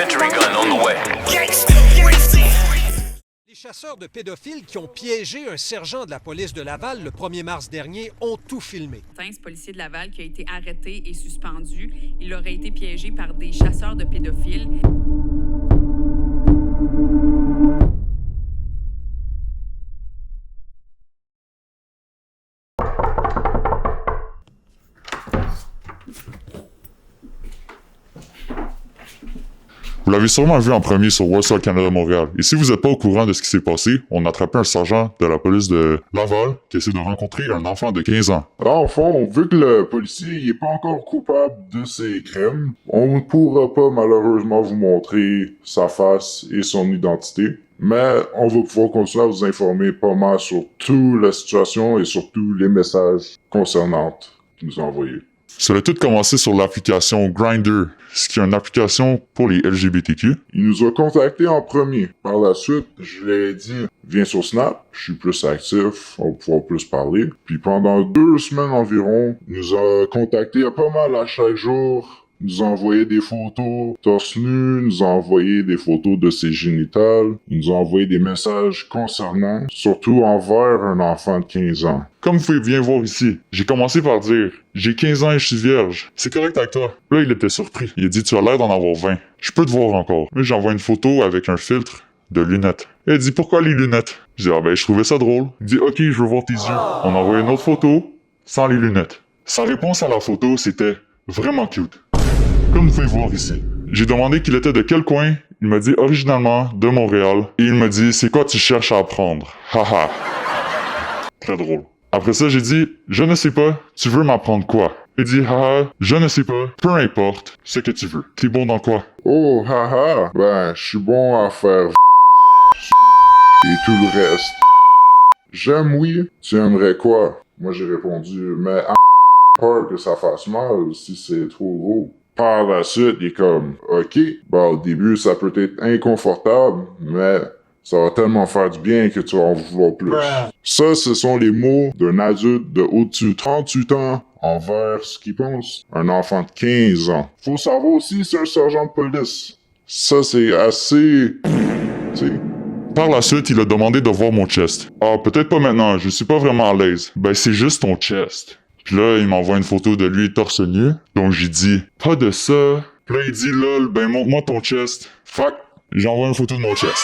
Century gun on the way. Les chasseurs de pédophiles qui ont piégé un sergent de la police de Laval le 1er mars dernier ont tout filmé. Ce policier de Laval qui a été arrêté et suspendu, il aurait été piégé par des chasseurs de pédophiles. Vous l'avez sûrement vu en premier sur World Canada Montréal. Et si vous n'êtes pas au courant de ce qui s'est passé, on a attrapé un sergent de la police de Laval qui essaie de rencontrer un enfant de 15 ans. En fond, vu que le policier n'est pas encore coupable de ses crimes, on ne pourra pas malheureusement vous montrer sa face et son identité. Mais on va pouvoir continuer à vous informer pas mal sur toute la situation et surtout les messages concernants qu'il nous a envoyés. Ça a tout commencé sur l'application Grindr, ce qui est une application pour les LGBTQ. Il nous a contactés en premier. Par la suite, je lui ai dit « Viens sur Snap, je suis plus actif, on va pouvoir plus parler. » Puis pendant 2 semaines environ, il nous a contactés pas mal à chaque jour. Il nous a envoyé des photos torse nu, il nous a envoyé des photos de ses génitales, il nous a envoyé des messages concernant, surtout envers un enfant de 15 ans. Comme vous pouvez bien voir ici, j'ai commencé par dire « J'ai 15 ans et je suis vierge. C'est correct avec toi? » Là, il était surpris. Il a dit « Tu as l'air d'en avoir 20. Je peux te voir encore. » Là, j'envoie une photo avec un filtre de lunettes. Il a dit « Pourquoi les lunettes? » Je dis « Ah ben, je trouvais ça drôle. » Il dit « Ok, je veux voir tes yeux. » On a envoyé une autre photo sans les lunettes. Sa réponse à la photo, c'était vraiment cute. Comme vous pouvez voir ici. J'ai demandé qu'il était de quel coin. Il m'a dit originalement de Montréal. Et il m'a dit c'est quoi tu cherches à apprendre? Haha. Très drôle. Après ça, j'ai dit je ne sais pas, tu veux m'apprendre quoi? Il dit haha, je ne sais pas, peu importe, ce que tu veux. T'es bon dans quoi? Oh, haha, ben, je suis bon à faire et tout le reste. J'aime oui, tu aimerais quoi? Moi j'ai répondu, mais peur que ça fasse mal si c'est trop gros. Par la suite, il est comme, ok, bah au début ça peut être inconfortable, mais ça va tellement faire du bien que tu vas en vouloir plus. Ça, ce sont les mots d'un adulte de au-dessus de 38 ans envers ce qu'il pense un enfant de 15 ans. Faut savoir aussi, c'est un sergent de police. Ça, c'est assez... t'sais. Par la suite, il a demandé de voir mon chest. Ah, peut-être pas maintenant, je suis pas vraiment à l'aise. Ben, c'est juste ton chest. Puis là, il m'envoie une photo de lui torse nu. Donc j'ai dit, pas de ça. Puis là, il dit, lol, ben montre-moi ton chest. Fuck, j'envoie une photo de mon chest.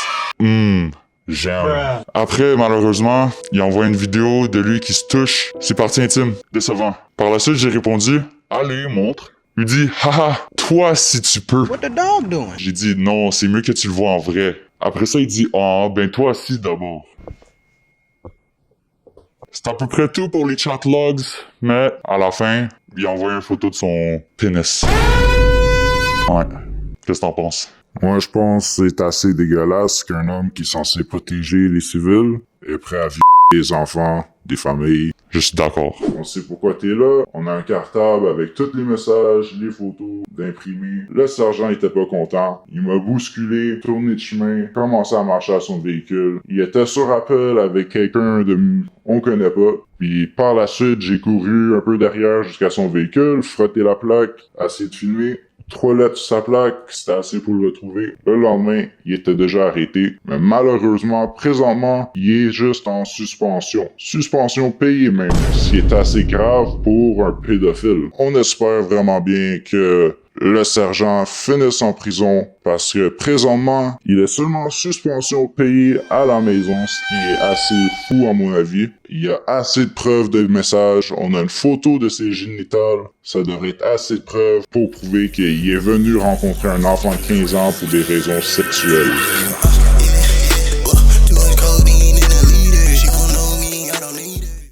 J'aime. Après, malheureusement, il envoie une vidéo de lui qui se touche. C'est partie intime. Décevant. Par la suite, j'ai répondu, allez, montre. Il dit, haha, toi si tu peux. What the dog doing? J'ai dit, non, c'est mieux que tu le vois en vrai. Après ça, il dit, ah, ben toi si d'abord. C'est à peu près tout pour les chat logs, mais à la fin, il envoie une photo de son pénis. Ouais. Qu'est-ce que t'en penses? Moi, je pense que c'est assez dégueulasse qu'un homme qui est censé protéger les civils est prêt à violer des enfants, des familles. Je suis d'accord. On sait pourquoi t'es là. On a un cartable avec tous les messages, les photos, d'imprimer. Le sergent était pas content. Il m'a bousculé, tourné de chemin, commencé à marcher à son véhicule. Il était sur appel avec quelqu'un de... on connaît pas. Puis par la suite, j'ai couru un peu derrière jusqu'à son véhicule, frotté la plaque, essayé de filmer. 3 lettres sur sa plaque, c'était assez pour le retrouver. Le lendemain, il était déjà arrêté. Mais malheureusement, présentement, il est juste en suspension. Suspension payée même, ce qui est assez grave pour un pédophile. On espère vraiment bien que le sergent finisse en prison parce que présentement, il est seulement en suspension payée à la maison, ce qui est assez fou à mon avis. Il y a assez de preuves de messages, on a une photo de ses génitales, ça devrait être assez de preuves pour prouver qu'il est venu rencontrer un enfant de 15 ans pour des raisons sexuelles.